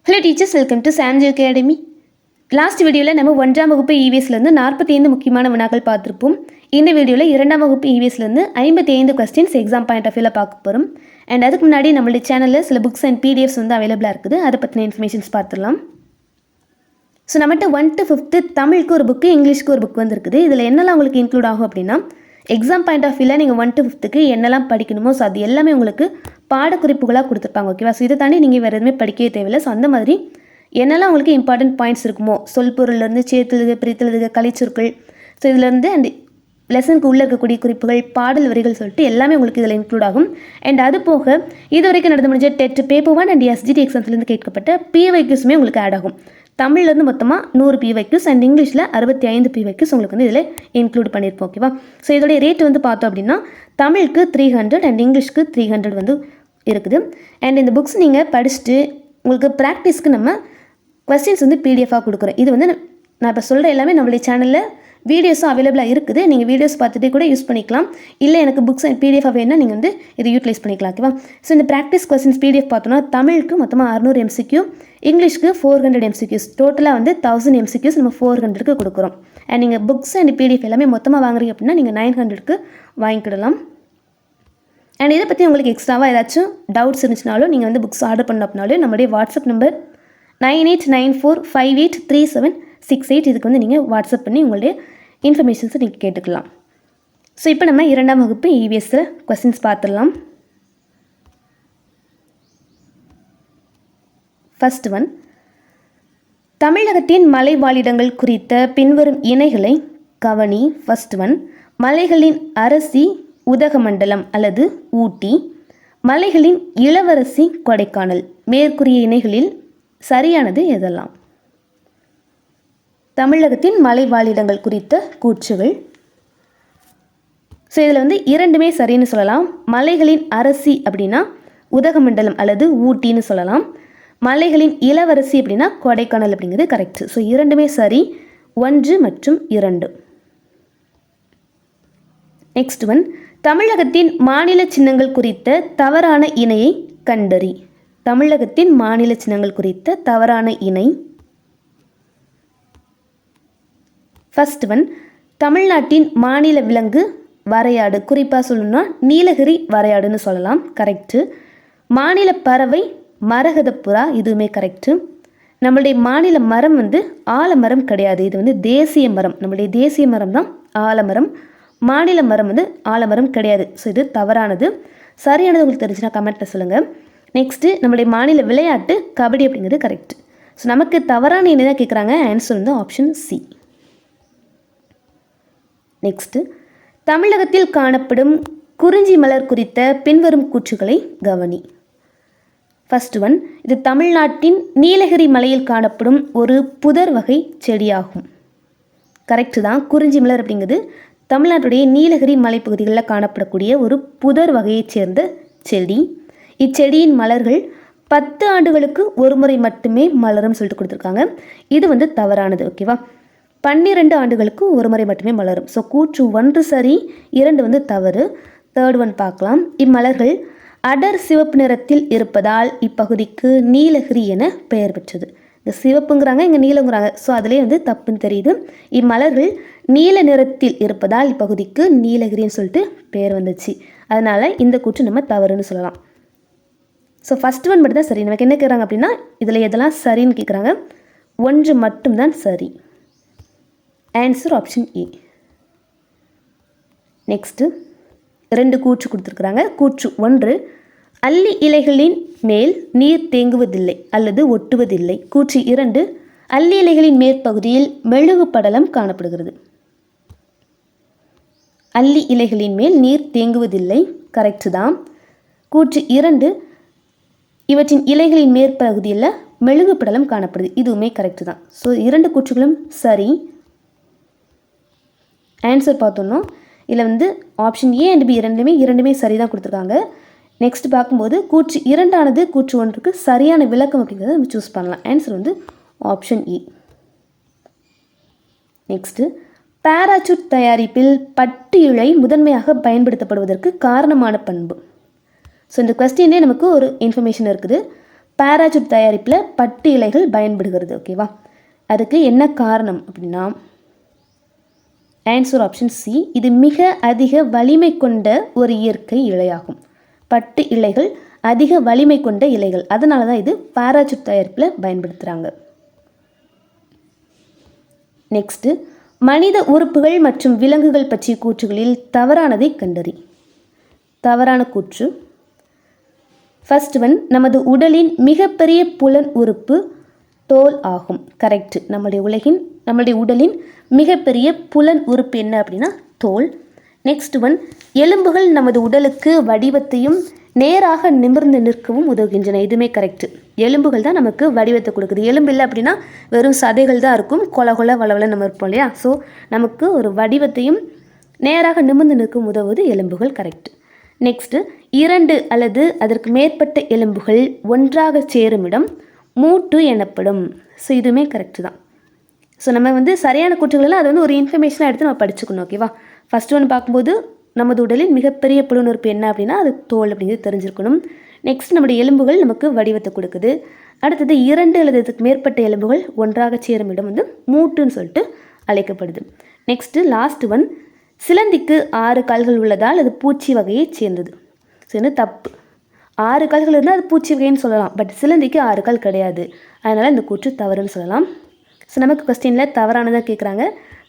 Hello teachers, welcome to Samji academy. Last வீடியோவில் நம்ம 1ஆம் வகுப்பு இவிஎஸ்லேருந்து 45 முக்கியமான வினாக்கள் பார்த்துருப்போம். இந்த வீடியோவில் 2ஆம் வகுப்பு இவிஎஸ்லேருந்து 55 கொஸ்டின்ஸ் எக்ஸாம் பாயிண்ட் ஆஃப் வியூவில் பார்க்க போகிறோம். அண்ட் அதுக்கு முன்னாடி நம்மளுடைய சேனலில் சில புக்ஸ் அண்ட் பிடிஎஃப்ஸ் வந்து அவைலபிளாக இருக்குது. அதை பற்றின இன்ஃபர்மேஷன்ஸ் பார்த்துடலாம். ஸோ நம்மகிட்ட 1 to 5 தமிழுக்கு ஒரு புக்கு, இங்கிலீஷ்க்கு ஒரு புக் வந்துருக்குது. இதில் என்னெல்லாம் உங்களுக்கு இன்க்ளூட் ஆகும் அப்படின்னா, எக்ஸாம் பாயிண்ட் ஆஃப் வியூவில் நீங்கள் 1 to 5க்கு என்னெல்லாம் படிக்கணுமோ ஸோ அது எல்லாமே உங்களுக்கு பாடக்குறிப்புகளாக கொடுத்துருப்பாங்க. ஓகேவா? ஸோ இதை தாண்டி நீங்கள் வேறு எதுவுமே படிக்கவே தேவையில்லை. ஸோ அந்த மாதிரி என்னெல்லாம் உங்களுக்கு இம்பார்ட்டன்ட் பாயிண்ட்ஸ் இருக்குமோ, சொல் பொருள்லேருந்து சேர்த்தெழுதுக, பிரித்தெழுதுக, கலிச்சுருக்கள், ஸோ இதுலேருந்து அண்ட் லெசனுக்கு உள்ளே இருக்கக்கூடிய குறிப்புகள், பாடல் வரிகள் சொல்லிட்டு எல்லாமே உங்களுக்கு இதில் இன்க்ளூட் ஆகும். அண்ட் அது போக இது வரைக்கும் நடந்து முடிஞ்ச டெட் பேப்பர் 1 அண்ட் எஸ்ஜிடி எக்ஸாம்ஸ்லேருந்து கேட்கப்பட்ட பிவைக்யூஸுமே உங்களுக்கு ஆட் ஆகும். தமிழ்லேருந்து மொத்தமாக 100 பிவைக்யூஸ் அண்ட் இங்கிலீஷில் 65 பிவைக்யூஸ் உங்களுக்கு வந்து இதில் இன்க்ளூட் பண்ணியிருப்போம். ஓகேவா? ஸோ இதோடைய ரேட் வந்து பார்த்தோம் அப்படின்னா தமிழுக்கு 300 அண்ட் இங்கிலீஷ்க்கு 300 வந்து இருக்குது. அண்ட் இந்த புக்ஸ் நீங்கள் படிச்சுட்டு உங்களுக்கு ப்ராக்டிஸ்க்கு நம்ம கொஸ்டின்ஸ் வந்து பிடிஎஃபாக கொடுக்குறேன். இது வந்து நான் இப்போ சொல்கிற எல்லாமே நம்மளுடைய சேனலில் வீடியோஸும் அவைலபிளாக இருக்குது. நீங்கள் வீடியோஸ் பார்த்துட்டு கூட யூஸ் பண்ணிக்கலாம். இல்லை எனக்கு புக்ஸ் அண்ட் பிடிஎஃபாக வேணும்னா நீங்கள் வந்து இதை யூட்டிலைஸ் பண்ணிக்கலாம். ஓகேவா? ஸோ இந்த ப்ராக்டிஸ் கொஸ்டின்ஸ் பிடிஎஃப் பார்த்தோன்னா தமிழுக்கு மொத்தமாக 600 MCQ, இங்கிலீஷ்க்கு 400 MCQs, டோட்டலாக வந்து 1000 MCQs நம்ம 400க்கு கொடுக்குறோம். அண்ட் நீங்கள் புக்ஸ் அண்ட் பிடிஎஃப் எல்லாமே மொத்தமாக வாங்குறீங்க அப்படின்னா நீங்கள் 900க்கு வாங்கிக்கிடலாம். அண்ட் இதை பற்றி உங்களுக்கு எக்ஸ்ட்ராவாக ஏதாச்சும் டவுட்ஸ் இருந்துச்சுனாலும் நீங்கள் வந்து புக்ஸ் ஆர்டர் பண்ண அப்படின்னாலும் நம்மளுடைய வாட்ஸ்அப் நம்பர் 9894583768 இதுக்கு வந்து நீங்கள் வாட்ஸ்அப் பண்ணி உங்களுடைய இன்ஃபர்மேஷன்ஸை நீங்கள் கேட்டுக்கலாம். ஸோ இப்போ நம்ம 2ஆம் வகுப்பு இவிஎஸ்ஸில் கொஸ்டின்ஸ் பார்த்துடலாம். ஃபர்ஸ்ட் ஒன், தமிழகத்தின் மலை வாழிடங்கள் குறித்த பின்வரும் இணைகளை கவனி. ஃபர்ஸ்ட் ஒன், மலைகளின் அரசி உதகமண்டலம் அல்லது ஊட்டி, மலைகளின் இளவரசி கொடைக்கானல். மேற்கூறிய இணைகளில் சரியானது எதெல்லாம்? தமிழகத்தின் மலை வாழிடங்கள் குறித்த கூற்றுகள். ஸோ இதில் வந்து இரண்டுமே சரின்னு சொல்லலாம். மலைகளின் அரசி அப்படின்னா உதகமண்டலம் அல்லது ஊட்டின்னு சொல்லலாம். மலைகளின் இளவரசி அப்படின்னா கொடைக்கானல் அப்படிங்கிறது கரெக்ட். ஸோ இரண்டுமே சரி, 1 மற்றும் 2. நெக்ஸ்ட் ஒன், தமிழகத்தின் மாநில சின்னங்கள் குறித்த தவறான இணையை கண்டறி. தமிழகத்தின் மாநில சின்னங்கள் குறித்த தவறான இணை. ஃபர்ஸ்ட் ஒன், தமிழ்நாட்டின் மாநில விலங்கு வரையாடு. குறிப்பாக சொல்லணும்னா நீலகிரி வரையாடுன்னு சொல்லலாம். கரெக்டு. மாநில பறவை மரகதப்புறா, இதுவுமே கரெக்டு. நம்மளுடைய மாநில மரம் வந்து ஆலமரம் கிடையாது. இது வந்து தேசிய மரம். நம்மளுடைய தேசிய மரம் தான் ஆலமரம். மாநில மரம் வந்து ஆலமரம் கிடையாது. ஸோ இது தவறானது. சரியானது உங்களுக்கு தெரிஞ்சுன்னா கமெண்ட்டில் சொல்லுங்கள். நெக்ஸ்ட்டு, நம்மளுடைய மாநில விளையாட்டு கபடி அப்படிங்கிறது கரெக்ட். ஸோ நமக்கு தவறான இணை தான் கேட்குறாங்க. ஆன்சர் வந்து ஆப்ஷன் சி. நெக்ஸ்ட்டு, தமிழகத்தில் காணப்படும் குறிஞ்சி மலர் குறித்த பின்வரும் கூற்றுகளை கவனி. ஃபர்ஸ்ட் ஒன், இது தமிழ்நாட்டின் நீலகிரி மலையில் காணப்படும் ஒரு புதர் வகை செடியாகும். கரெக்டு தான். குறிஞ்சி மலர் அப்படிங்கிறது தமிழ்நாட்டுடைய நீலகிரி மலைப்பகுதிகளில் காணப்படக்கூடிய ஒரு புதர் வகையைச் சேர்ந்த செடி. இச்செடியின் மலர்கள் 10 ஆண்டுகளுக்கு ஒரு முறை மட்டுமே மலரும் சொல்லிட்டு கொடுத்துருக்காங்க. இது வந்து தவறானது. ஓகேவா? 12 ஆண்டுகளுக்கு ஒரு முறை மட்டுமே மலரும். ஸோ கூற்று 1 சரி, 2 வந்து தவறு. தேர்ட் ஒன் பார்க்கலாம். இம்மலர்கள் அடர் சிவப்பு நிறத்தில் இருப்பதால் இப்பகுதிக்கு நீலகிரி என பெயர் பெற்றது. இந்த சிவப்புங்கிறாங்க, இங்கே நீலங்கிறாங்க. ஸோ அதிலே வந்து தப்புன்னு தெரியுது. இம்மலர்கள் நீல நிறத்தில் இருப்பதால் இப்பகுதிக்கு நீலகிரின்னு சொல்லிட்டு பெயர் வந்துச்சு. அதனால் இந்த கூற்று நம்ம தவறுன்னு சொல்லலாம். ஸோ ஃபஸ்ட் ஒன் மட்டும் தான் சரி. நமக்கு என்ன கேட்குறாங்க அப்படின்னா இதில் எதெல்லாம் சரின்னு கேட்குறாங்க. 1 மட்டும்தான் சரி. Answer option A. நெக்ஸ்ட்டு 2 கூற்று கொடுத்துருக்குறாங்க. கூற்று 1, அல்லி இலைகளின் மேல் நீர் தேங்குவதில்லை அல்லது ஒட்டுவதில்லை. கூற்று 2, அல்லி இலைகளின் மேற்பகுதியில் மெழுகு படலம் காணப்படுகிறது. அல்லி இலைகளின் மேல் நீர் தேங்குவதில்லை கரெக்டு தான். கூற்று 2, இவற்றின் இலைகளின் மேற்பகுதியில் மெழுகு படலம் காணப்படுது. இதுவுமே கரெக்டு தான். ஸோ 2 கூற்றுகளும் சரி. ஆன்சர் பார்த்தோன்னா இதில் வந்து ஆப்ஷன் ஏ அண்ட் பி இரண்டுமே சரி தான் கொடுத்துருக்காங்க. நெக்ஸ்ட் பார்க்கும்போது கூற்று 2 கூற்று 1க்கு சரியான விளக்கம் அப்படிங்கிறத நம்ம சூஸ் பண்ணலாம். ஆன்சர் வந்து ஆப்ஷன் ஏ. நெக்ஸ்ட்டு, பாராசூட் தயாரிப்பில் பட்டு இழை முதன்மையாக பயன்படுத்தப்படுவதற்கு காரணமான பண்பு. ஸோ இந்த கொஸ்டின்லேயே நமக்கு ஒரு இன்ஃபர்மேஷன் இருக்குது. பாராசூட் தயாரிப்பில் பட்டு இலைகள் பயன்படுகிறது. ஓகேவா, அதுக்கு என்ன காரணம் அப்படின்னா ஆன்சர் ஆப்ஷன் சி. இது மிக அதிக வலிமை கொண்ட ஒரு இயற்கை இலையாகும். பட்டு இலைகள் அதிக வலிமை கொண்ட இலைகள், அதனால தான் இது பாராசூட் தயாரிப்பில் பயன்படுத்துகிறாங்க. நெக்ஸ்ட்டு, மனித உறுப்புகள் மற்றும் விலங்குகள் பற்றிய கூற்றுகளில் தவறானதை கண்டறி. தவறான கூற்று. ஃபர்ஸ்ட் ஒன், நமது உடலின் மிகப்பெரிய புலன் உறுப்பு தோல் ஆகும். கரெக்ட். நம்முடைய உடலின் மிகப்பெரிய புலன் உறுப்பு என்ன அப்படின்னா தோல். நெக்ஸ்ட் ஒன், எலும்புகள் நமது உடலுக்கு வடிவத்தையும் நேராக நிமிர்ந்து நிற்கவும் உதவுகின்றன. இதுவுமே கரெக்ட். எலும்புகள் தான் நமக்கு வடிவத்தை கொடுக்குது. எலும்பு இல்லை அப்படின்னா வெறும் சதைகள் தான் இருக்கும், கொல வளவல நம்ம இருப்போம் இல்லையா. ஸோ நமக்கு ஒரு வடிவத்தையும் நேராக நிமிர்ந்து நிற்கும் உதவுவது எலும்புகள். கரெக்ட். நெக்ஸ்ட்டு, 2 அல்லது அதற்கு மேற்பட்ட எலும்புகள் ஒன்றாக சேரும் இடம் மூட்டு எனப்படும். ஸோ இதுவுமே கரெக்டு தான். ஸோ நம்ம சரியான கூற்றுகளெல்லாம் அது ஒரு இன்ஃபர்மேஷனாக எடுத்து நம்ம படிச்சுக்கணும். ஓகேவா, ஃபஸ்ட் ஒன்று பார்க்கும்போது நமது உடலில் மிகப்பெரிய புலனுறுப்பு என்ன அப்படின்னா அது தோல் அப்படிங்கிறது தெரிஞ்சிருக்கணும். நெக்ஸ்ட், நம்முடைய எலும்புகள் நமக்கு வடிவத்தை கொடுக்குது. அடுத்தது 2 அல்லது அதுக்கு மேற்பட்ட எலும்புகள் ஒன்றாக சேரும் இடம் மூட்டுன்னு சொல்லிட்டு அழைக்கப்படுது. நெக்ஸ்ட்டு லாஸ்ட் ஒன், சிலந்திக்கு 6 கால்கள் உள்ளதால் அது பூச்சி வகையை சேர்ந்தது. சரி, தப்பு. 6 கால்கள் இருந்தால் அது பூச்சி வகைன்னு சொல்லலாம், பட் சிலந்திக்கு 6 கால் கிடையாது, அதனால் இந்த கூற்று தவறுன்னு சொல்லலாம். ஸோ நமக்கு கொஸ்டினில் தவறானதாக கேட்குறாங்க.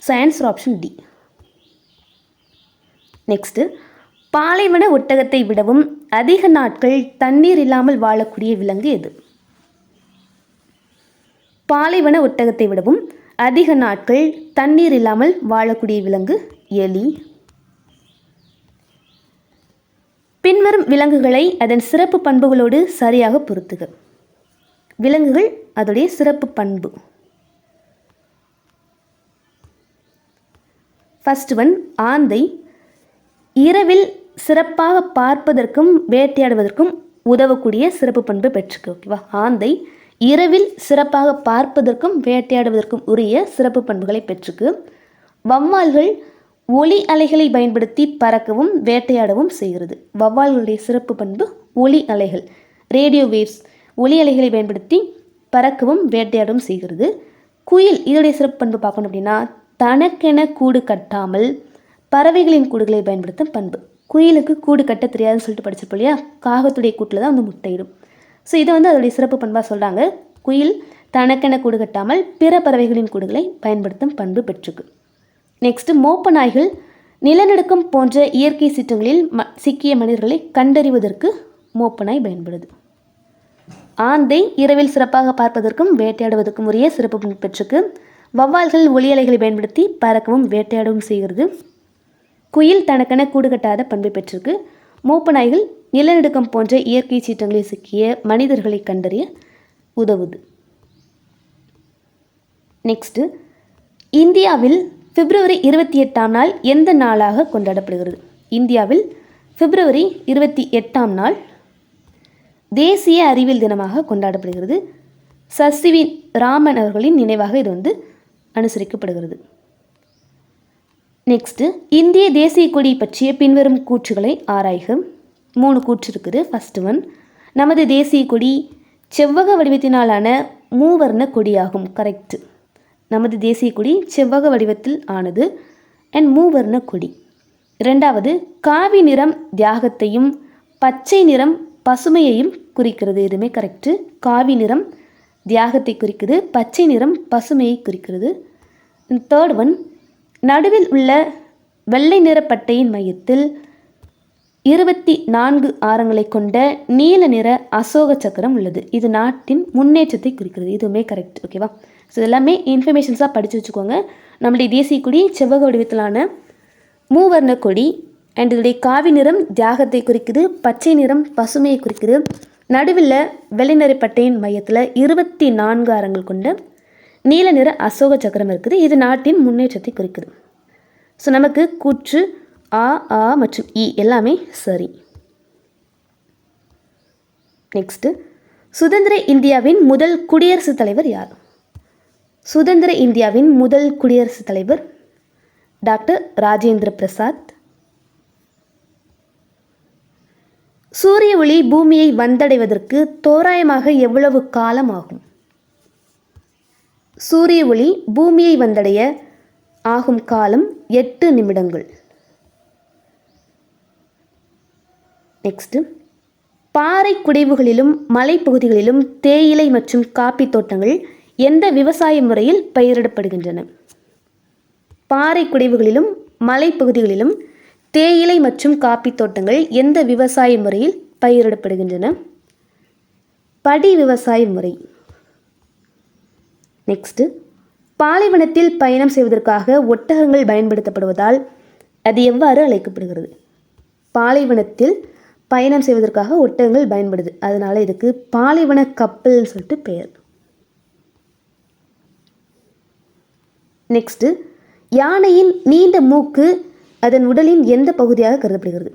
So answer option D. Next, பாலைவன ஒட்டகத்தை விடவும் அதிக நாட்கள் தண்ணீர் இல்லாமல் வாழக்கூடிய விலங்கு எது? பாலைவன ஒட்டகத்தை விடவும் அதிக நாட்கள் தண்ணீர் இல்லாமல் வாழக்கூடிய விலங்கு எலி. பின்வரும் விலங்குகளை அதன் சிறப்பு பண்புகளோடு சரியாக பொருத்துக. விலங்குகள் அதோடைய சிறப்பு பண்பு. ஃபர்ஸ்ட் ஒன், ஆந்தை இரவில் சிறப்பாக பார்ப்பதற்கும் வேட்டையாடுவதற்கும் உதவக்கூடிய சிறப்பு பண்பு பெற்றிருக்கு. ஓகேவா, ஆந்தை இரவில் சிறப்பாக பார்ப்பதற்கும் வேட்டையாடுவதற்கும் உரிய சிறப்பு பண்புகளை பெற்றிருக்கு. வௌவால்கள் ஒளி அலைகளை பயன்படுத்தி பறக்கவும் வேட்டையாடவும் செய்கிறது. வௌவால்களுடைய சிறப்பு பண்பு ஒளி அலைகள், ரேடியோ வேவ்ஸ், ஒளி அலைகளை பயன்படுத்தி பறக்கவும் வேட்டையாடவும் செய்கிறது. குயில், இதோடைய சிறப்பு பண்பு பார்க்கணும் அப்படின்னா தனக்கென கூடு கட்டாமல் பறவைகளின் கூடுகளை பயன்படுத்தும் பண்பு. குயிலுக்கு கூடு கட்ட தெரியாதுன்னு சொல்லிட்டு படிச்சிருப்போம் இல்லையா, காகத்துடைய கூட்டில் தான் முட்டையிடும். ஸோ இதை அதோடைய சிறப்பு பண்பாக சொல்கிறாங்க. குயில் தனக்கென கூடு கட்டாமல் பிற பறவைகளின் கூடுகளை பயன்படுத்தும் பண்பு பெற்றிருக்கு. நெக்ஸ்ட்டு, மோப்ப நாய்கள் நிலநடுக்கம் போன்ற இயற்கை சீற்றங்களில் சிக்கிய மனிதர்களை கண்டறிவதற்கு மோப்ப நாய் பயன்படுது. ஆந்தை இரவில் சிறப்பாக பார்ப்பதற்கும் வேட்டையாடுவதற்கும் உரிய சிறப்பு பண்பு பெற்றிருக்கு. வௌவால்கள் ஒளி அலைகளை பயன்படுத்தி பறக்கவும் வேட்டையாடவும் செய்கிறது. குயில் தனக்கென கூடு கட்டாத பண்பை பெற்றிருக்கு. மோப்ப நாய்கள் நிலநடுக்கம் போன்ற இயற்கை சீற்றங்களில் சிக்கிய மனிதர்களை கண்டறிய உதவுது. நெக்ஸ்ட்டு, இந்தியாவில் பிப்ரவரி 28ஆம் நாள் எந்த நாளாக கொண்டாடப்படுகிறது? இந்தியாவில் பிப்ரவரி 28ஆம் நாள் தேசிய அறிவியல் தினமாக கொண்டாடப்படுகிறது. சசிவி ராமன் அவர்களின் நினைவாக இது அனுசரிக்கப்படுகிறது. நெக்ஸ்ட்டு, இந்திய தேசிய கொடி பற்றிய பின்வரும் கூற்றுகளை ஆராய்க. 3 கூற்று இருக்குது. ஃபர்ஸ்ட் ஒன், நமது தேசிய கொடி செவ்வக வடிவத்தினாலான மூவர்ண கொடியாகும். கரெக்ட். நமது தேசிய கொடி செவ்வக வடிவத்தில் ஆனது அண்ட் மூவர்ண கொடி. 2வது, காவி நிறம் தியாகத்தையும் பச்சை நிறம் பசுமையையும் குறிக்கிறது. இதுவுமே கரெக்டு. காவி நிறம் தியாகத்தை குறிக்குது, பச்சை நிறம் பசுமையை குறிக்கிறது. 3rd ஒன், நடுவில் உள்ள வெள்ளை நிற பட்டையின் மையத்தில் 24 ஆரங்களை கொண்ட நீல நிற அசோக சக்கரம் உள்ளது. இது நாட்டின் முன்னேற்றத்தை குறிக்கிறது. இதுவுமே கரெக்ட். ஓகேவா, ஸோ எல்லாமே இன்ஃபர்மேஷன்ஸாக படித்து வச்சுக்கோங்க. நம்முடைய தேசிய கொடி செவ்வக வடிவத்திலான மூவர்ண கொடி அண்ட் இதோடைய காவி நிறம் தியாகத்தை குறிக்குது, பச்சை நிறம் பசுமையை குறிக்குது, நடுவில் வெள்ளை நிற பட்டையின் மையத்தில் 24 ஆரங்கள் கொண்ட நீல நிற அசோக சக்கரம் இருக்குது. இது நாட்டின் முன்னேற்றத்தை குறிக்குது. ஸோ நமக்கு கூற்று ஆ மற்றும் இ எல்லாமே சரி. நெக்ஸ்ட்டு, சுதந்திர இந்தியாவின் முதல் குடியரசுத் தலைவர் யார்? சுதந்திர இந்தியாவின் முதல் குடியரசுத் தலைவர் டாக்டர் ராஜேந்திர பிரசாத். சூரிய ஒளி பூமியை வந்தடைவதற்கு தோராயமாக எவ்வளவு காலம் ஆகும்? சூரிய ஒளி பூமியை வந்தடைய ஆகும் காலம் 8 நிமிடங்கள். நெக்ஸ்ட்டு, பாறை குடைவுகளிலும் மலைப்பகுதிகளிலும் தேயிலை மற்றும் காப்பி தோட்டங்கள் எந்த விவசாய முறையில் பயிரிடப்படுகின்றன? பாறை குடைவுகளிலும் மலைப்பகுதிகளிலும் தேயிலை மற்றும் காப்பி தோட்டங்கள் எந்த விவசாய முறையில் பயிரிடப்படுகின்றன? படி விவசாய முறை. நெக்ஸ்ட்டு, பாலைவனத்தில் பயணம் செய்வதற்காக ஒட்டகங்கள் பயன்படுத்தப்படுவதால் அது எவ்வாறு அழைக்கப்படுகிறது? பாலைவனத்தில் பயணம் செய்வதற்காக ஒட்டகங்கள் பயன்படுது, அதனால் இதுக்கு பாலைவன கப்பல்னு சொல்லிட்டு பெயர். நெக்ஸ்ட்டு, யானையின் நீண்ட மூக்கு அதன் உடலின் எந்த பகுதியாக கருதப்படுகிறது?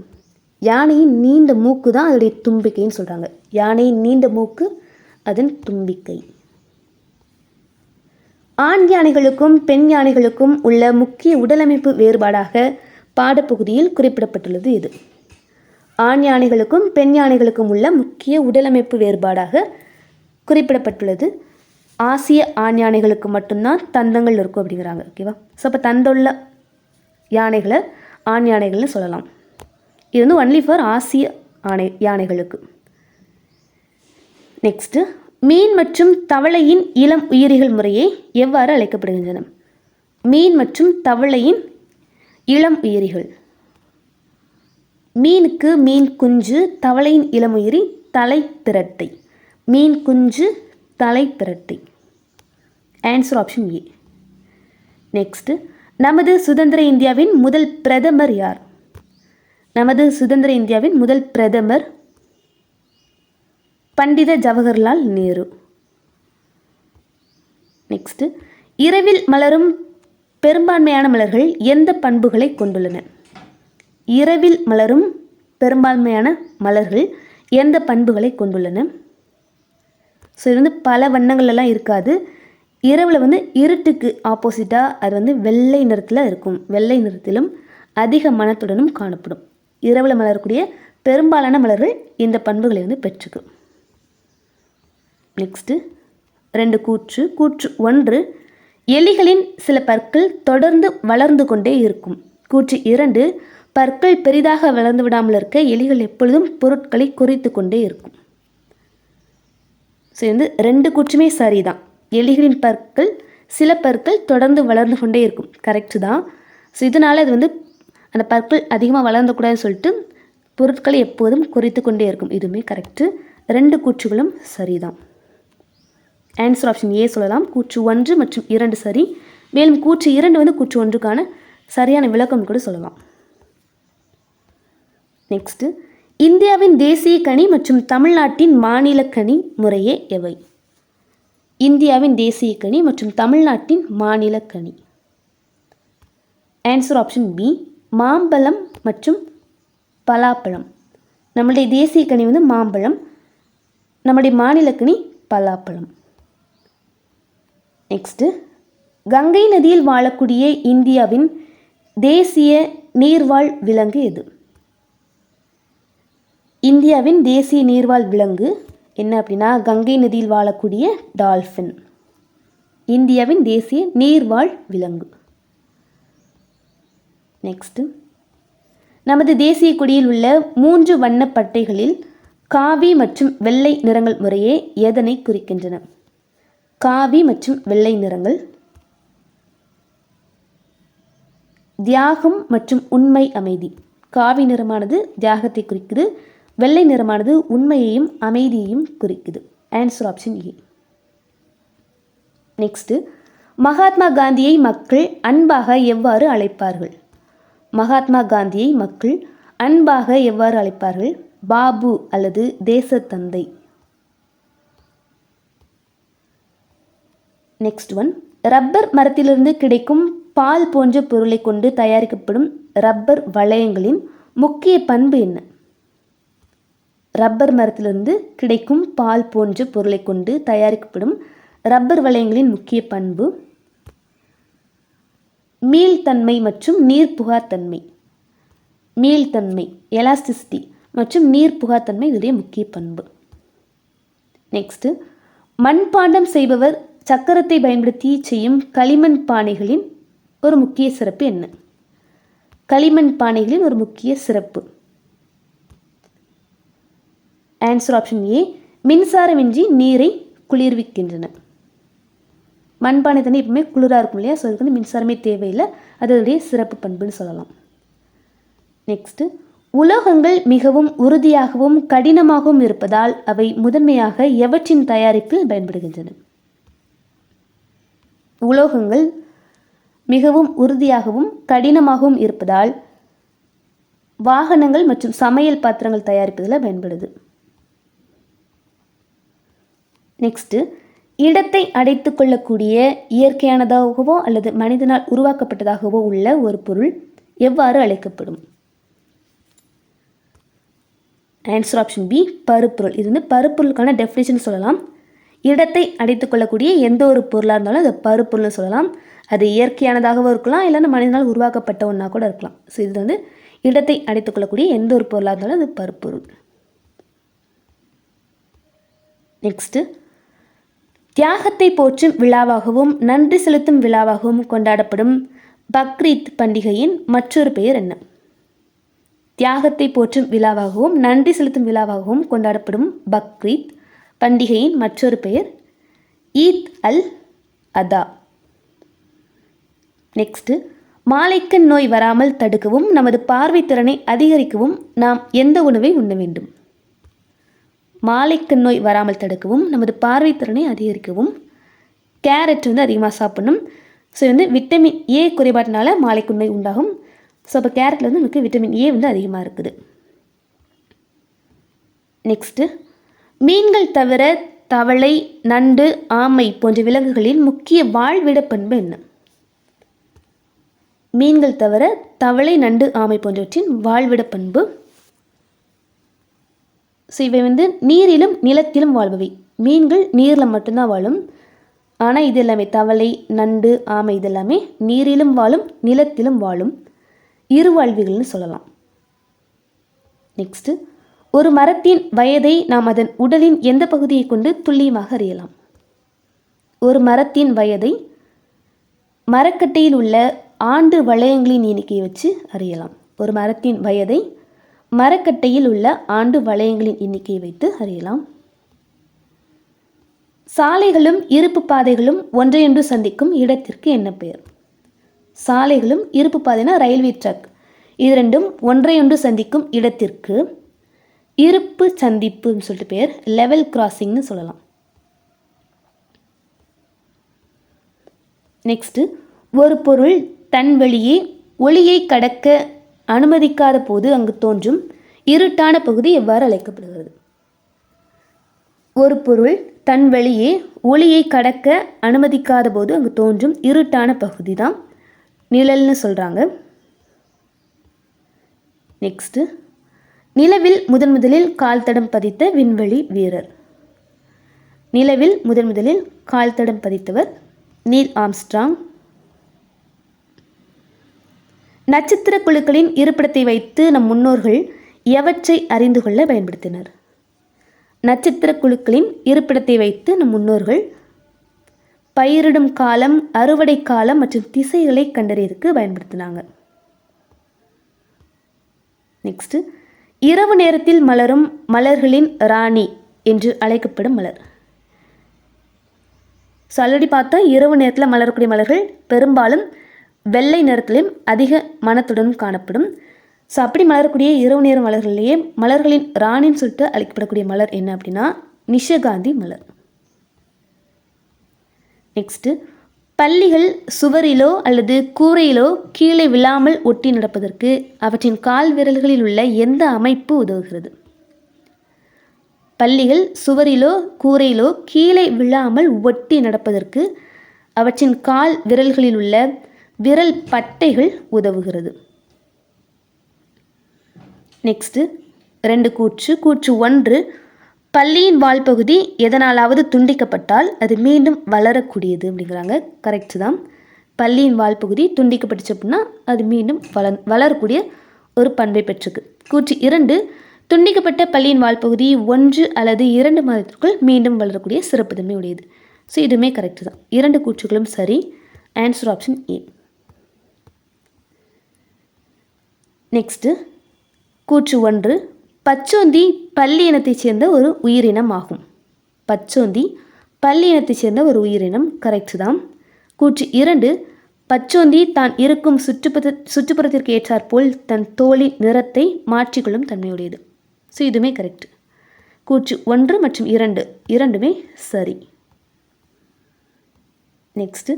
யானையின் நீண்ட மூக்கு தான் அதனுடைய தும்பிக்கைன்னு சொல்கிறாங்க. யானையின் நீண்ட மூக்கு அதன் தும்பிக்கை. ஆண் யானைகளுக்கும் பெண் யானைகளுக்கும் உள்ள முக்கிய உடலமைப்பு வேறுபாடாக பாடப்பகுதியில் குறிப்பிடப்பட்டுள்ளது இது. ஆண் யானைகளுக்கும் பெண் யானைகளுக்கும் உள்ள முக்கிய உடலமைப்பு வேறுபாடாக குறிப்பிடப்பட்டுள்ளது. ஆசிய ஆண் யானைகளுக்கு மட்டும்தான் தந்தங்கள் இருக்கும் அப்படிங்கிறாங்க. ஓகேவா? ஸோ அப்போ தந்துள்ள யானைகளை ஆண் யானைகள்னு சொல்லலாம். இது வந்து ஒன்லி ஃபார் ஆசிய யானைகளுக்கு. நெக்ஸ்ட்டு, மீன் மற்றும் தவளையின் இளம் உயிரிகள் முறையே எவ்வாறு அழைக்கப்படுகின்றன? மீன் மற்றும் தவளையின் இளம் உயிரிகள். மீனுக்கு மீன் குஞ்சு, தவளையின் இளம் உயிரி தலைப்பிரட்டை. மீன் குஞ்சு, தலைப்பிரட்டை. Answer option A. நெக்ஸ்ட்டு, நமது சுதந்திர இந்தியாவின் முதல் பிரதமர் யார்? நமது சுதந்திர இந்தியாவின் முதல் பிரதமர் பண்டித ஜவஹர்லால் நேரு. நெக்ஸ்ட்டு, இரவில் மலரும் பெரும்பான்மையான மலர்கள் எந்த பண்புகளை கொண்டுள்ளன? இரவில் மலரும் பெரும்பான்மையான மலர்கள் எந்த பண்புகளை கொண்டுள்ளன? ஸோ இது வந்து பல வண்ணங்கள்லாம் இருக்காது. இரவில் வந்து இருட்டுக்கு ஆப்போசிட்டாக அது வந்து வெள்ளை நிறத்தில் இருக்கும். வெள்ளை நிறத்திலும் அதிக மனத்துடனும் காணப்படும். இரவில் மலரக்கூடிய பெரும்பாலான மலர்கள் இந்த பண்புகளை வந்து பெற்றுக்கும். நெக்ஸ்ட்டு, 2 கூற்று. கூற்று 1, எலிகளின் சில பற்கள் தொடர்ந்து வளர்ந்து கொண்டே இருக்கும். கூற்று 2, பற்கள் பெரிதாக வளர்ந்து விடாமல் இருக்க எலிகள் எப்பொழுதும் பொருட்களை குறைத்து கொண்டே இருக்கும். ஸோ வந்து 2 கூற்றுமே சரிதான். எலிகளின் பற்கள் சில பற்கள் தொடர்ந்து வளர்ந்து கொண்டே இருக்கும், கரெக்டு தான். ஸோ இதனால் அது வந்து அந்த பற்கள் அதிகமாக வளர்ந்தக்கூடாதுன்னு சொல்லிட்டு பொருட்களை எப்போதும் குறைத்து கொண்டே இருக்கும். இதுவுமே கரெக்டு. 2 கூற்றுகளும் சரிதான். ஆன்சர் ஆப்ஷன் ஏ சொல்லலாம். கூற்று 1 மற்றும் 2 சரி. மேலும் கூற்று 2 வந்து கூற்று 1க்கான சரியான விளக்கம் கூட சொல்லலாம். நெக்ஸ்ட்டு, இந்தியாவின் தேசிய கனி மற்றும் தமிழ்நாட்டின் மாநில கனி முறையே எவை? இந்தியாவின் தேசிய கனி மற்றும் தமிழ்நாட்டின் மாநில கனி. ஆன்சர் ஆப்ஷன் பி, மாம்பழம் மற்றும் பலாப்பழம். நம்மளுடைய தேசிய கனி வந்து மாம்பழம், நம்முடைய மாநில கனி பலாப்பழம். நெக்ஸ்ட்டு, கங்கை நதியில் வாழக்கூடிய இந்தியாவின் தேசிய நீர்வாழ் விலங்கு எது? இந்தியாவின் தேசிய நீர்வாழ் விலங்கு என்ன அப்படின்னா கங்கை நதியில் வாழக்கூடிய டால்ஃபின். இந்தியாவின் தேசிய நீர்வாழ் விலங்கு. நெக்ஸ்ட்டு, நமது தேசிய கொடியில் உள்ள 3 வண்ண பட்டைகளில் காவி மற்றும் வெள்ளை நிறங்கள் முறையே எதனை குறிக்கின்றன? காவி மற்றும் வெள்ளை நிறங்கள் தியாகம் மற்றும் உண்மை, அமைதி. காவி நிறமானது தியாகத்தை குறிக்குது, வெள்ளை நிறமானது உண்மையையும் அமைதியையும் குறிக்குது. Answer option A. Next, Mahatma காந்தியை மக்கள் அன்பாக எவ்வாறு அழைப்பார்கள்? மகாத்மா காந்தியை மக்கள் அன்பாக எவ்வாறு அழைப்பார்கள்? பாபு அல்லது தேசத்தந்தை. நெக்ஸ்ட் ஒன், ரப்பர் மரத்திலிருந்து கிடைக்கும் பால் போன்ற பொருளை கொண்டு தயாரிக்கப்படும் ரப்பர் வளையங்களின் முக்கிய பண்பு என்ன? ரப்பர் மரத்திலிருந்து கிடைக்கும் பால் போன்ற பொருளை கொண்டு தயாரிக்கப்படும் ரப்பர் வளையங்களின் முக்கிய பண்பு மீள்தன்மை மற்றும் நீர்ப்புகாத்தன்மை. மீள்தன்மை, எலாஸ்டிசிட்டி, மற்றும் நீர் புகாத்தன்மை இதனுடைய முக்கிய பண்பு. நெக்ஸ்ட்டு, மண்பாண்டம் செய்பவர் சக்கரத்தை பயன்படுத்தி செய்யும் களிமண் பானைகளின் ஒரு முக்கிய சிறப்பு என்ன? களிமண் பானைகளின் ஒரு முக்கிய சிறப்பு. ஆன்சர் ஆப்ஷன் ஏ, மின்சாரமின்றி நீரை குளிர்விக்கின்றன. மண்பானை தண்ணி எப்பவுமே குளிராக இருக்கும் இல்லையா, ஸோ அதுக்கு வந்து மின்சாரமே தேவையில்லை, அதனுடைய சிறப்பு பண்புன்னு சொல்லலாம். நெக்ஸ்ட்டு, உலோகங்கள் மிகவும் உறுதியாகவும் கடினமாகவும் இருப்பதால் அவை முதன்மையாக எவற்றின் தயாரிப்பில் பயன்படுகின்றன? உலோகங்கள் மிகவும் உறுதியாகவும் கடினமாகவும் இருப்பதால் வாகனங்கள் மற்றும் சமையல் பாத்திரங்கள் தயாரிப்பதில் பயன்படுது. நெக்ஸ்ட்டு, இடத்தை அடைத்து கொள்ளக்கூடிய இயற்கையானதாகவோ அல்லது மனிதனால் உருவாக்கப்பட்டதாகவோ உள்ள ஒரு பொருள் எவ்வாறு அழைக்கப்படும்? ஆன்சர் ஆப்ஷன் பி, பருப்பொருள். இது வந்து பருப்பொருளுக்கான டெஃபினேஷன் சொல்லலாம். இடத்தை அடைத்து கொள்ளக்கூடிய எந்த ஒரு பொருளாக இருந்தாலும் அது பருப்பொருள்னு சொல்லலாம். அது இயற்கையானதாகவும் இருக்கலாம், இல்லைன்னா மனிதனால் உருவாக்கப்பட்ட ஒன்றா கூட இருக்கலாம். ஸோ இது வந்து இடத்தை அடைத்து கொள்ளக்கூடிய எந்த ஒரு பொருளாக இருந்தாலும் அது பருப்பொருள். நெக்ஸ்ட்டு, தியாகத்தை போற்றும் விழாவாகவும் நன்றி செலுத்தும் விழாவாகவும் கொண்டாடப்படும் பக்ரீத் பண்டிகையின் மற்றொரு பெயர் என்ன? தியாகத்தை போற்றும் விழாவாகவும் நன்றி செலுத்தும் விழாவாகவும் கொண்டாடப்படும் பக்ரீத் பண்டிகையின் மற்றொரு பெயர் ஈத் அல் அதா. நெக்ஸ்ட்டு, மாலைக்கண் நோய் வராமல் தடுக்கவும் நமது பார்வைத்திறனை அதிகரிக்கவும் நாம் எந்த உணவை உண்ண வேண்டும்? மாலைக்கண் நோய் வராமல் தடுக்கவும் நமது பார்வைத்திறனை அதிகரிக்கவும் கேரட் வந்து அதிகமாக சாப்பிடணும். ஸோ வந்து விட்டமின் ஏ குறைபாட்டினால மாலைக்கண் நோய் உண்டாகும். ஸோ அப்போ கேரட்டில் வந்து நமக்கு விட்டமின் ஏ வந்து அதிகமாக இருக்குது. நெக்ஸ்ட்டு, மீன்கள் தவிர தவளை, நண்டு, ஆமை போன்ற விலங்குகளின் முக்கிய வாழ்விட பண்பு என்ன? மீன்கள் தவிர தவளை, நண்டு, ஆமை போன்றவற்றின் வாழ்விட பண்பு. ஸோ இவை வந்து நீரிலும் நிலத்திலும் வாழ்பவை. மீன்கள் நீரில் மட்டும்தான் வாழும். ஆனால் இது எல்லாமே தவளை, நண்டு, ஆமை இது எல்லாமே நீரிலும் வாழும் நிலத்திலும் வாழும் இருவாழ்விகள்னு சொல்லலாம். நெக்ஸ்ட்டு, ஒரு மரத்தின் வயதை நாம் அதன் உடலின் எந்த பகுதியை கொண்டு துல்லியமாக அறியலாம்? ஒரு மரத்தின் வயதை மரக்கட்டையில் உள்ள ஆண்டு வளையங்களின் எண்ணிக்கையை வச்சு அறியலாம். ஒரு மரத்தின் வயதை மரக்கட்டையில் உள்ள ஆண்டு வளையங்களின் எண்ணிக்கையை வைத்து அறியலாம். சாலைகளும் இருப்பு பாதைகளும் ஒன்றையொன்று சந்திக்கும் இடத்திற்கு என்ன பெயர்? சாலைகளும் இருப்பு பாதைனா ரயில்வே ட்ராக், இது ரெண்டும் ஒன்றையொன்று சந்திக்கும் இடத்திற்கு இருப்பு சந்திப்புன்னு சொல்லிட்டு பேர், லெவல் கிராசிங்னு சொல்லலாம். நெக்ஸ்ட்டு, ஒரு பொருள் தன் வழியே ஒளியை கடக்க அனுமதிக்காத போது அங்கு தோன்றும் இருட்டான பகுதி எவ்வாறு அழைக்கப்படுகிறது? ஒரு பொருள் தன் வழியே ஒளியை கடக்க அனுமதிக்காத போது அங்கு தோன்றும் இருட்டான பகுதி தான் நிழல்னு சொல்கிறாங்க. நெக்ஸ்ட்டு, நிலவில் முதலில் கால் தடம் பதித்த விண்வெளி வீரர். நிலவில் முதலில் கால் தடம் பதித்தவர் நீல் ஆம்ஸ்ட்ராங். நட்சத்திர குழுக்களின் இருப்பிடத்தை வைத்து நம் முன்னோர்கள் எவற்றை அறிந்து கொள்ள பயன்படுத்தினர்? நட்சத்திர குழுக்களின் இருப்பிடத்தை வைத்து நம் முன்னோர்கள் பயிரிடும் காலம், அறுவடை காலம் மற்றும் திசைகளை கண்டறியறதுக்கு பயன்படுத்தினாங்க. நெக்ஸ்ட்டு, இரவு நேரத்தில் மலரும் மலர்களின் ராணி என்று அழைக்கப்படும் மலர். ஸோ ஆல்ரெடி பார்த்தா இரவு நேரத்தில் மலரக்கூடிய மலர்கள் பெரும்பாலும் வெள்ளை நிறத்திலும் அதிக மனத்துடனும் காணப்படும். ஸோ அப்படி மலரக்கூடிய இரவு நேர மலர்கள்லேயே மலர்களின் ராணின்னு சொல்லிட்டு அழைக்கப்படக்கூடிய மலர் என்ன அப்படின்னா நிஷகாந்தி மலர். நெக்ஸ்ட்டு, பல்லிகள் சுவரிலோ அல்லது கூரையிலோ கீழே விழாமல் ஒட்டி நடப்பதற்கு அவற்றின் கால் விரல்களில் உள்ள எந்த அமைப்பு உதவுகிறது? பல்லிகள் சுவரிலோ கூரையிலோ கீழே விழாமல் ஒட்டி நடப்பதற்கு அவற்றின் கால் விரல்களில் உள்ள விரல் பட்டைகள் உதவுகிறது. நெக்ஸ்ட்டு, 2 கூற்று. கூற்று 1, பல்லியின் வால் பகுதி எதனாலாவது துண்டிக்கப்பட்டால் அது மீண்டும் வளரக்கூடியது அப்படிங்கிறாங்க. கரெக்டு தான். பல்லியின் வால் பகுதி துண்டிக்கப்பட்டுச்சு அப்படின்னா அது மீண்டும் வளரக்கூடிய ஒரு பண்பை பெற்றுக்கு. கூற்று 2, துண்டிக்கப்பட்ட பல்லியின் வால்பகுதி 1 அல்லது 2 மாதத்திற்குள் மீண்டும் வளரக்கூடிய சிறப்புத்தன்மை உடையது. ஸோ இதுவுமே கரெக்டு தான். 2 கூற்றுகளும் சரி. Answer option A. நெக்ஸ்ட்டு கூற்று 1, பச்சோந்தி பல்லி இனத்தைச் சேர்ந்த ஒரு உயிரினம் ஆகும். பச்சோந்தி பல்லி இனத்தைச் சேர்ந்த ஒரு உயிரினம், கரெக்டு தான். கூற்று 2, பச்சோந்தி தான் இருக்கும் சுற்றுப்புறத்திற்கு ஏற்றாற்போல் தன் தோலின் நிறத்தை மாற்றிக்கொள்ளும் தன்மையுடையது. ஸோ இதுவுமே கரெக்டு. கூற்று 1 மற்றும் 2 இரண்டுமே சரி. நெக்ஸ்ட்டு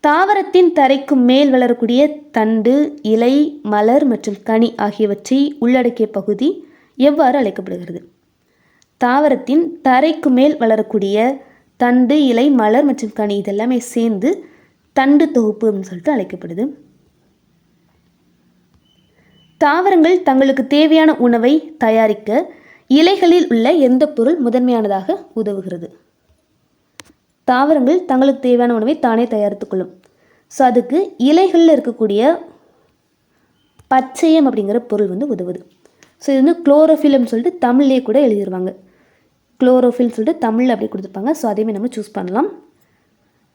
தாவரத்தின் தரைக்கு மேல் வளரக்கூடிய தண்டு, இலை, மலர் மற்றும் கனி ஆகியவற்றை உள்ளடக்கிய பகுதி எவ்வாறு அழைக்கப்படுகிறது? தாவரத்தின் தரைக்கு மேல் வளரக்கூடிய தண்டு, இலை, மலர் மற்றும் கனி இதெல்லாமே சேர்ந்து தண்டு தொகுப்பு அப்படின்னு சொல்லிட்டு அழைக்கப்படுது. தாவரங்கள் தங்களுக்கு தேவையான உணவை தயாரிக்க இலைகளில் உள்ள எந்த பொருள் முதன்மையானதாக உதவுகிறது? தாவரங்கள் தங்களுக்கு தேவையான உணவை தானே தயாரித்துக்கொள்ளும். ஸோ அதுக்கு இலைகளில் இருக்கக்கூடிய பச்சையம் அப்படிங்கிற பொருள் வந்து உதவுது. ஸோ இது வந்து குளோரோஃபில்னு சொல்லிட்டு தமிழ்லேயே கூட எழுதிடுவாங்க. குளோரோஃபில்னு சொல்லிட்டு தமிழில் அப்படி கொடுத்துருப்பாங்க. ஸோ அதையுமே நம்ம சூஸ் பண்ணலாம்.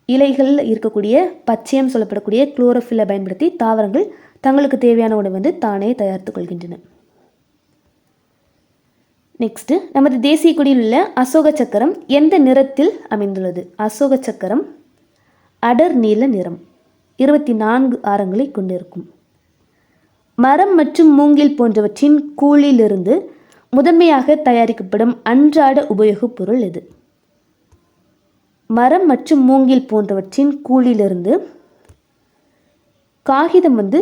இலைகளில் இருக்கக்கூடிய பச்சையம் சொல்லப்படக்கூடிய குளோரோஃபில்லை பயன்படுத்தி தாவரங்கள் தங்களுக்கு தேவையான உணவை வந்து தானே தயாரித்து கொள்கின்றன. நெக்ஸ்ட்டு நமது தேசிய கொடியில் உள்ள அசோக சக்கரம் எந்த நிறத்தில் அமைந்துள்ளது? அசோக சக்கரம் அடர் நீல நிறம், 24 ஆரங்களை கொண்டிருக்கும். மரம் மற்றும் மூங்கில் போன்றவற்றின் கூழிலிருந்து முதன்மையாக தயாரிக்கப்படும் அன்றாட உபயோகப் பொருள் எது? மரம் மற்றும் மூங்கில் போன்றவற்றின் கூழிலிருந்து காகிதம் வந்து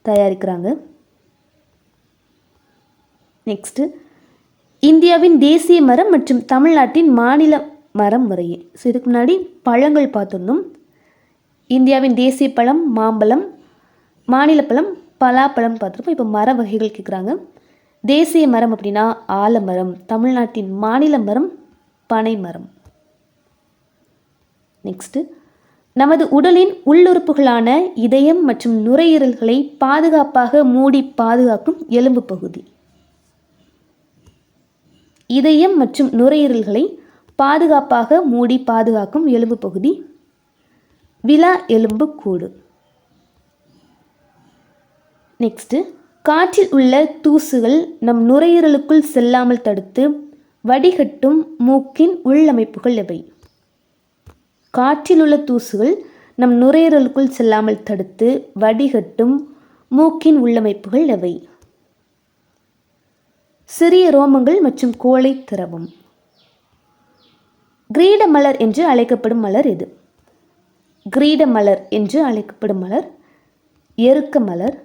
தயாரிக்கிறாங்க. நெக்ஸ்ட்டு இந்தியாவின் தேசிய மரம் மற்றும் தமிழ்நாட்டின் மாநில மரம் முறையே. ஸோ இதுக்கு முன்னாடி பழங்கள் பார்த்துருந்தோம். இந்தியாவின் தேசிய பழம் மாம்பழம், மாநில பழம் பலாப்பழம் பார்த்துருப்போம். இப்போ மர வகைகள் கேட்குறாங்க. தேசிய மரம் அப்படின்னா ஆலமரம், தமிழ்நாட்டின் மாநில மரம் பனை மரம். நெக்ஸ்ட்டு நமது உடலின் உள்ளுறுப்புகளான இதயம் மற்றும் நுரையீரல்களை பாதுகாப்பாக மூடி பாதுகாக்கும் எலும்பு பகுதி. இதயம் மற்றும் நுரையீரல்களை பாதுகாப்பாக மூடி பாதுகாக்கும் எலும்பு பகுதி விலா எலும்பு கூடு. நெக்ஸ்ட்டு காற்றில் உள்ள தூசுகள் நம் நுரையீரலுக்குள் செல்லாமல் தடுத்து வடிகட்டும் மூக்கின் உள்ளமைப்புகள் எவை? காற்றில் உள்ள தூசுகள் நம் நுரையீரலுக்குள் செல்லாமல் தடுத்து வடிகட்டும் மூக்கின் உள்ளமைப்புகள் எவை? சிறிய ரோமங்கள் மற்றும் கோழை திரவம். கிரீட மலர் என்று அழைக்கப்படும் மலர் எது? கிரீட மலர் என்று அழைக்கப்படும் மலர் எருக்க மலர்.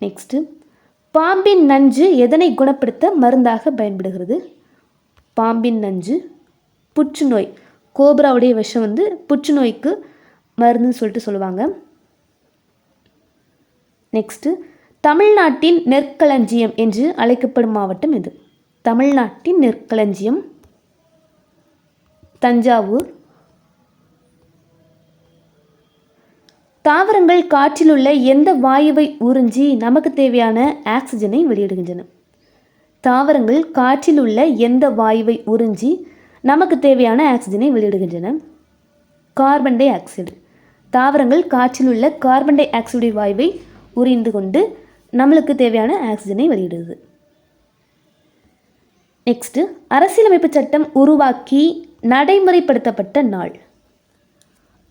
நெக்ஸ்ட்டு பாம்பின் நஞ்சு எதனை குணப்படுத்த மருந்தாக பயன்படுகிறது? பாம்பின் நஞ்சு புற்றுநோய், கோப்ராவுடைய விஷம் வந்து புற்றுநோய்க்கு மருந்துன்னு சொல்லிட்டு சொல்லுவாங்க. நெக்ஸ்ட்டு தமிழ்நாட்டின் நெற்களஞ்சியம் என்று அழைக்கப்படும் மாவட்டம் எது? தமிழ்நாட்டின் நெற்களஞ்சியம் தஞ்சாவூர். தாவரங்கள் காற்றில் உள்ள எந்த வாயுவை உறிஞ்சி நமக்கு தேவையான ஆக்சிஜனை வெளியிடுகின்றன? தாவரங்கள் காற்றில் உள்ள எந்த வாயுவை உறிஞ்சி நமக்கு தேவையான ஆக்சிஜனை வெளியிடுகின்றன? Carbon di oxide. தாவரங்கள் காற்றில் உள்ள கார்பன் டை ஆக்சைடு வாயுவை உறிந்து கொண்டு நம்மளுக்கு தேவையான ஆக்சிஜனை வெளியிடுது. நெக்ஸ்ட்டு அரசியலமைப்பு சட்டம் உருவாக்கி நடைமுறைப்படுத்தப்பட்ட நாள்.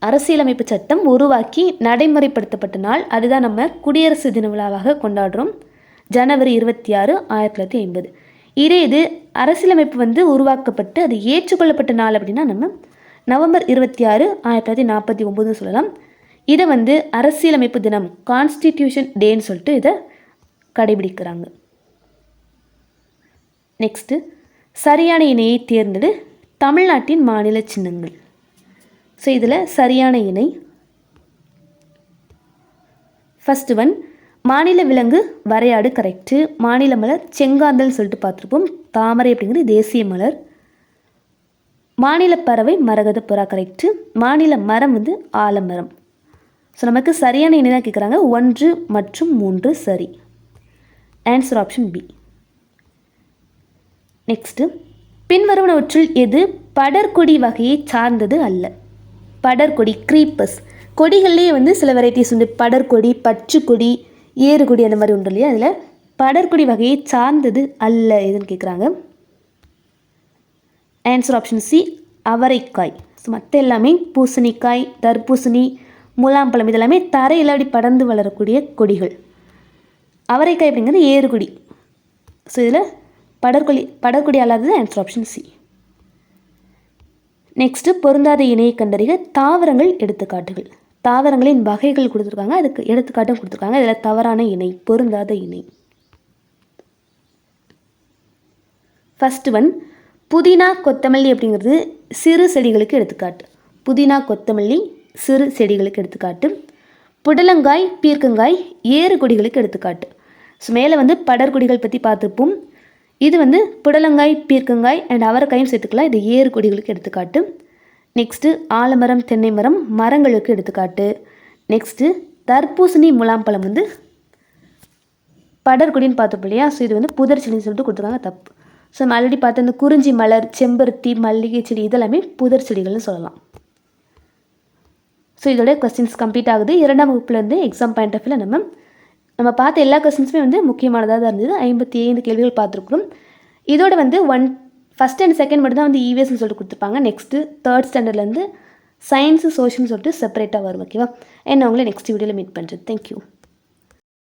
அரசியலமைப்பு சட்டம் உருவாக்கி நடைமுறைப்படுத்தப்பட்ட நாள், அதுதான் நம்ம குடியரசு தின விழாவாக கொண்டாடுறோம். ஜனவரி 26, 1950. இது அரசியலமைப்பு வந்து உருவாக்கப்பட்டு அது ஏற்றுக்கொள்ளப்பட்ட நாள் அப்படின்னா நம்ம நவம்பர் 26, 1949 சொல்லலாம். இதை வந்து அரசியலமைப்பு தினம் கான்ஸ்டிடியூஷன் டேன்னு சொல்லிட்டு இதை கடைபிடிக்கிறாங்க. நெக்ஸ்ட்டு சரியான இணையை தேர்ந்தெடு. தமிழ்நாட்டின் மாநில சின்னங்கள். ஸோ இதில் சரியான இணை ஃபஸ்ட்டு ஒன் மாநில விலங்கு வரையாடு கரெக்டு. மாநில மலர் செங்காந்தல் சொல்லிட்டு பார்த்துருப்போம். தாமரை அப்படிங்கிறது தேசிய மலர். மாநில பறவை மரகத புறா கரெக்டு. மாநில மரம் வந்து ஆலமரம். ஸோ நமக்கு சரியான இணை தான் கேட்குறாங்க. 1 மற்றும் 3 சரி. Answer option B. நெக்ஸ்ட்டு, பின்வருவனவற்றுள் எது படர்கொடி வகையை சார்ந்தது அல்ல? படர்கொடி, க்ரீப்பர்ஸ். கொடிகள்லேயே வந்து சில வெரைட்டிஸ் உண்டு. படர்கொடி, பச்சுக்கொடி, ஏறுகொடி அந்த மாதிரி உண்டு இல்லையா? அதில் படர்கொடி வகையை சார்ந்தது அல்ல எதுன்னு கேட்குறாங்க. ஆன்சர் ஆப்ஷன் சி, அவரைக்காய். ஸோ மற்ற எல்லாமே பூசணிக்காய், தர்பூசணி, முலாம்பழம் இதெல்லாமே தரையில் அப்படி படர்ந்து வளரக்கூடிய கொடிகள். அவரைக்காய் அப்படிங்கிறது ஏறுகொடி. ஸோ இதில் படர்கொடி அல்லாதது ஆன்சர் ஆப்ஷன் சி. நெக்ஸ்ட்டு, பொருந்தாத இணையை கண்டறிக. தாவரங்கள் எடுத்துக்காட்டுகள். தாவரங்களின் வகைகள் கொடுத்துருக்காங்க, அதுக்கு எடுத்துக்காட்டும் கொடுத்துருக்காங்க. இதில் தவறான இணை, பொருந்தாத இணை. ஃபஸ்ட்டு ஒன், புதினா கொத்தமல்லி அப்படிங்கிறது சிறு செடிகளுக்கு எடுத்துக்காட்டு. புதினா கொத்தமல்லி சிறு செடிகளுக்கு எடுத்துக்காட்டு. புடலங்காய், பீர்க்கங்காய் ஏறு கொடிகளுக்கு எடுத்துக்காட்டு. ஸோ மேலே வந்து படர்கொடிகள் பற்றி பார்த்துருப்போம். இது வந்து புடலங்காய், பீர்க்கங்காய் அண்ட் அவரைக்காயும் சேர்த்துக்கலாம். இது ஏறு கொடிகளுக்கு எடுத்துக்காட்டு. நெக்ஸ்ட்டு, ஆலமரம், தென்னை மரம் மரங்களுக்கு எடுத்துக்காட்டு. நெக்ஸ்ட்டு, தர்பூசணி, முலாம்பழம் வந்து படர்கொடின்னு பார்த்தோம் இல்லையா? ஸோ இது வந்து புதர் செடின்னு சொல்லிட்டு கொடுத்துருக்காங்க, தப்பு. ஸோ நம்ம ஆல்ரெடி பார்த்த இந்த குறிஞ்சி மலர், செம்பருத்தி, மல்லிகை செடி இதெல்லாமே புதர் செடிகள்னு சொல்லலாம். ஸோ இதோட கொஸ்டின்ஸ் கம்ப்ளீட் ஆகுது. 2ஆம் வகுப்புலேருந்து எக்ஸாம் பாயிண்ட் ஆஃப் வியூவில் நம்ம பார்த்த எல்லா கொஸ்டின்ஸுமே வந்து முக்கியமானதாக தான் இருந்தது. 55 கேள்விகள் பார்த்துருக்குறோம். இதோட வந்து ஃபஸ்ட் அண்ட் செகண்ட் மட்டும் தான் வந்து இவிஎஸ்ன்னு சொல்லிட்டு கொடுத்துருப்பாங்க. நெக்ஸ்ட்டு 3rd ஸ்டாண்டர்ட்லேருந்து சயின்ஸு, சோஷியல்னு சொல்லிட்டு செப்பரேட்டாக வரும். ஓகேவா? என்ன உங்களை நெக்ஸ்ட் வீடியோவில் மீட் பண்ணுறது. தேங்க்யூ.